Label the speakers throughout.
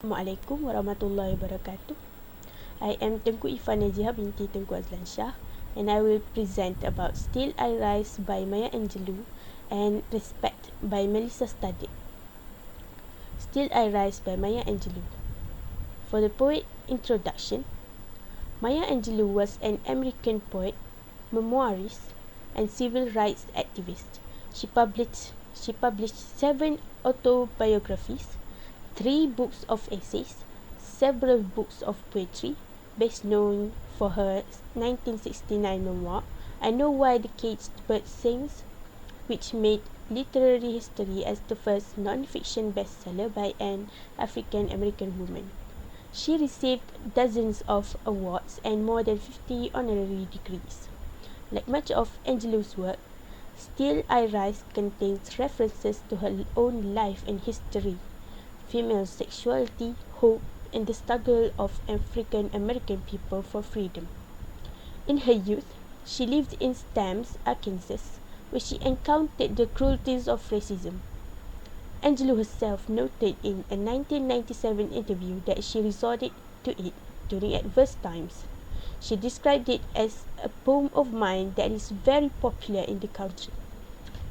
Speaker 1: Assalamualaikum warahmatullahi wabarakatuh. I am Tengku Iffah binti Tengku Azlan Shah, and I will present about Still I Rise by Maya Angelou and Respect by Melissa Studded. Still I Rise by Maya Angelou. For the poet introduction, Maya Angelou was an American poet, memoirist, and civil rights activist. She published 7 autobiographies, 3 books of essays, several books of poetry, best known for her 1969 memoir, I Know Why the Caged Bird Sings, which made literary history as the first non-fiction bestseller by an African-American woman. She received dozens of awards and more than 50 honorary degrees. Like much of Angelou's work, Still I Rise contains references to her own life and history, female sexuality, hope, and the struggle of African American people for freedom. In her youth, she lived in Stamps, Arkansas, where she encountered the cruelties of racism. Angelou herself noted in a 1997 interview that she resorted to it during adverse times. She described it as a poem of mine that is very popular in the country,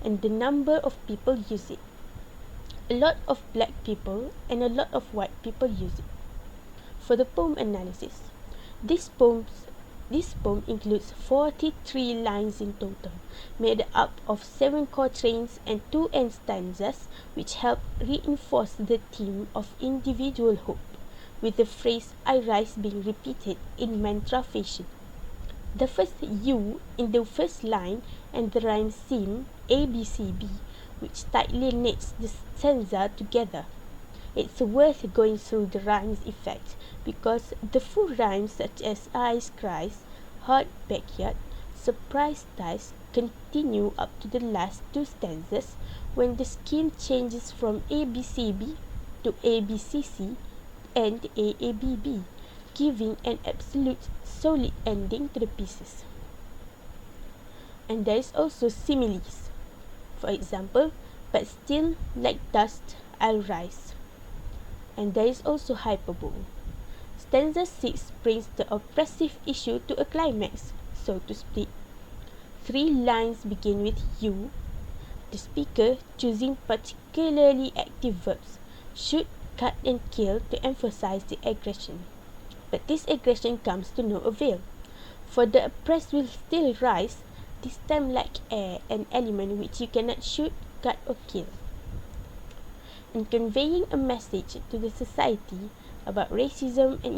Speaker 1: and the number of people use it. A lot of black people and a lot of white people use it. For the poem analysis, this poem includes 43 lines in total, made up of 7 quatrains and 2 end stanzas, which help reinforce the theme of individual hope, with the phrase I rise being repeated in mantra fashion. The first U in the first line and the rhyme seem ABCB, which tightly knits the stanza together. It's worth going through the rhymes effect because the full rhymes such as eyes cries, heart backyard, surprise ties continue up to the last 2 stanzas when the scale changes from ABCB to ABCC and AABB, giving an absolute solid ending to the pieces. And there is also similes. For example, but still like dust I'll rise. And there is also hyperbole. Stanza 6 brings the oppressive issue to a climax, so to speak. 3 lines begin with you, the speaker choosing particularly active verbs, shoot, cut and kill to emphasize the aggression. But this aggression comes to no avail, for the oppressed will still rise, this time like air, an element which you cannot shoot, cut or kill. In conveying a message to the society about racism and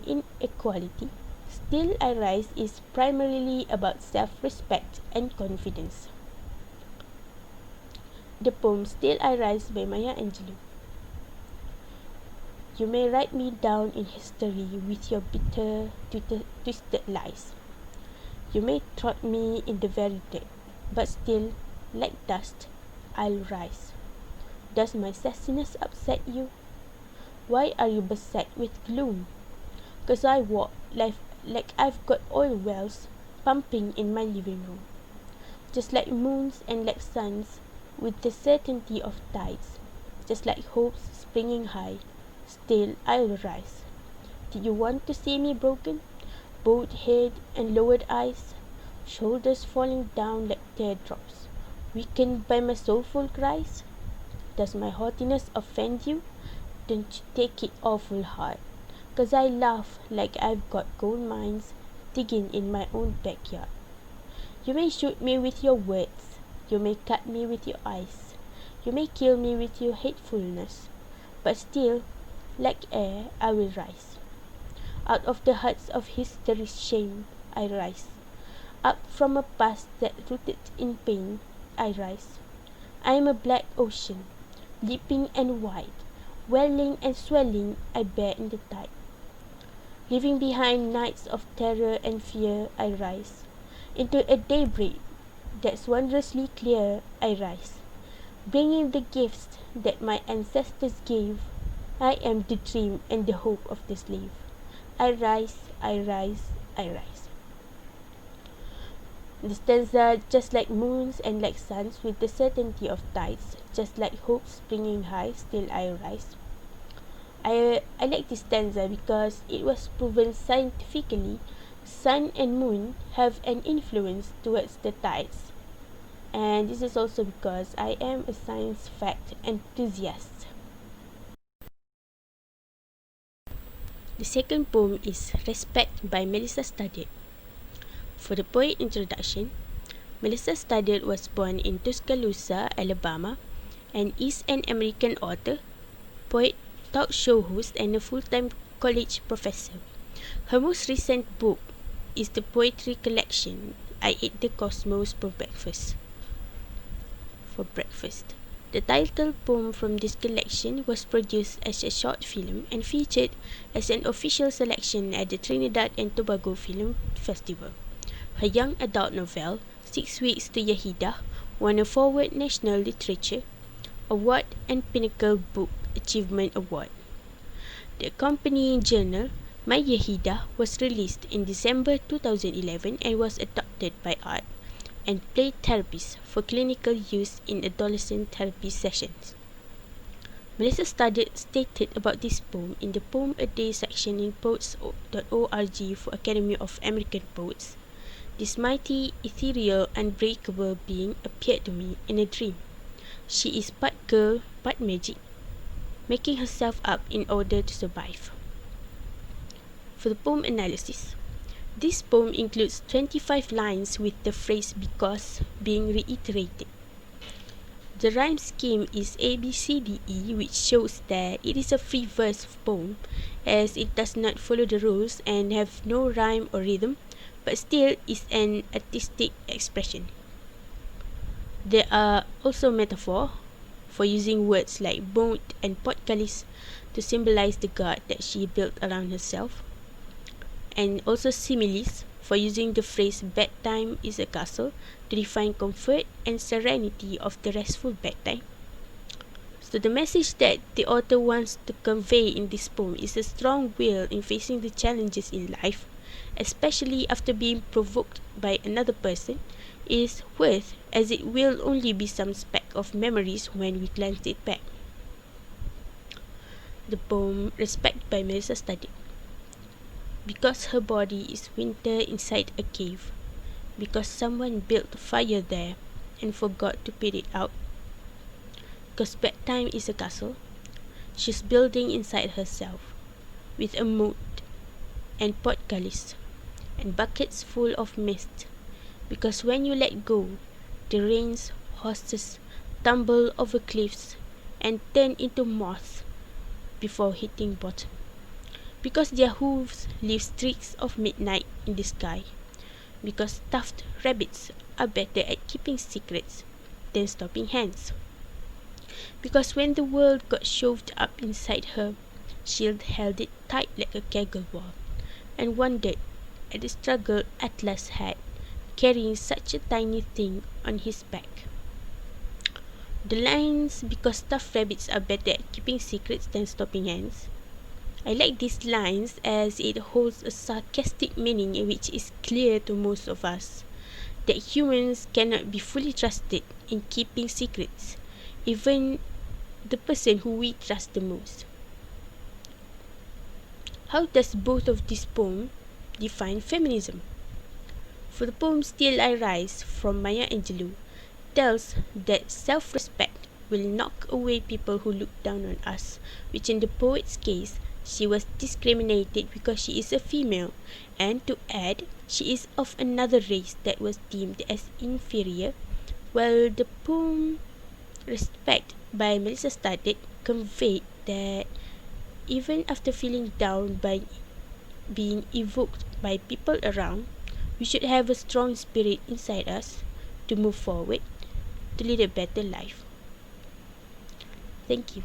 Speaker 1: inequality, Still I Rise is primarily about self-respect and confidence. The poem Still I Rise by Maya Angelou. You may write me down in history with your bitter, twisted lies. You may trot me in the very dirt, but still, like dust, I'll rise. Does my sassiness upset you? Why are you beset with gloom? 'Cause I walk like I've got oil wells pumping in my living room, just like moons and like suns, with the certainty of tides, just like hopes springing high. Still I'll rise. Did you want to see me broken? Bowed head and lowered eyes, shoulders falling down like teardrops, weakened by my soulful cries? Does my haughtiness offend you? Don't you take it awful hard, 'cause I laugh like I've got gold mines digging in my own backyard. You may shoot me with your words, you may cut me with your eyes, you may kill me with your hatefulness, but still, like air, I will rise. Out of the hearts of history's shame, I rise. Up from a past that rooted in pain, I rise. I am a black ocean, leaping and wide, welling and swelling, I bear in the tide. Leaving behind nights of terror and fear, I rise. Into a daybreak that's wondrously clear, I rise. Bringing the gifts that my ancestors gave, I am the dream and the hope of the slave. I rise, I rise, I rise. The stanza, just like moons and like suns, with the certainty of tides, just like hope springing high, still I rise. I like this stanza because it was proven scientifically sun and moon have an influence towards the tides. And this is also because I am a science fact enthusiast. The second poem is Respect by Melissa Studdert. For the poet introduction, Melissa Studdert was born in Tuscaloosa, Alabama, and is an American author, poet, talk show host, and a full-time college professor. Her most recent book is the poetry collection I Ate the Cosmos for Breakfast. The title poem from this collection was produced as a short film and featured as an official selection at the Trinidad and Tobago Film Festival. Her young adult novel, 6 Weeks to Yahida, won a Forward National Literature Award and Pinnacle Book Achievement Award. The accompanying journal, My Yahida, was released in December 2011 and was adopted by art and play therapists for clinical use in adolescent therapy sessions. Melissa Studdert stated about this poem in the Poem a Day section in poets.org for Academy of American Poets. This mighty, ethereal, unbreakable being appeared to me in a dream. She is part girl, part magic, making herself up in order to survive. For the poem analysis, this poem includes 25 lines with the phrase because being reiterated. The rhyme scheme is ABCDE, which shows that it is a free verse poem as it does not follow the rules and have no rhyme or rhythm, but still is an artistic expression. There are also metaphors for using words like moat and portcullis to symbolize the guard that she built around herself, and also similes for using the phrase bedtime is a castle to define comfort and serenity of the restful bedtime. So the message that the author wants to convey in this poem is a strong will in facing the challenges in life, especially after being provoked by another person, is worth as it will only be some speck of memories when we glance it back. The poem Respect by Melissa Studdert. Because her body is winter inside a cave, because someone built a fire there and forgot to put it out, because bedtime is a castle she's building inside herself, with a moat and portcullis and buckets full of mist, because when you let go, the rain's horses tumble over cliffs and turn into moths before hitting bottom, because their hooves leave streaks of midnight in the sky, because stuffed rabbits are better at keeping secrets than stopping hands, because when the world got shoved up inside her, she held it tight like a kegel ball, and wondered at the struggle Atlas had carrying such a tiny thing on his back. The lines, because stuffed rabbits are better at keeping secrets than stopping hands. I like these lines as it holds a sarcastic meaning which is clear to most of us, that humans cannot be fully trusted in keeping secrets, even the person who we trust the most. How does both of these poems define feminism? For the poem Still I Rise from Maya Angelou tells that self-respect will knock away people who look down on us, which in the poet's case, she was discriminated because she is a female, and to add, she is of another race that was deemed as inferior, while the poem Respect by Melissa Studdert conveyed that even after feeling down by being evoked by people around, we should have a strong spirit inside us to move forward, to lead a better life. Thank you.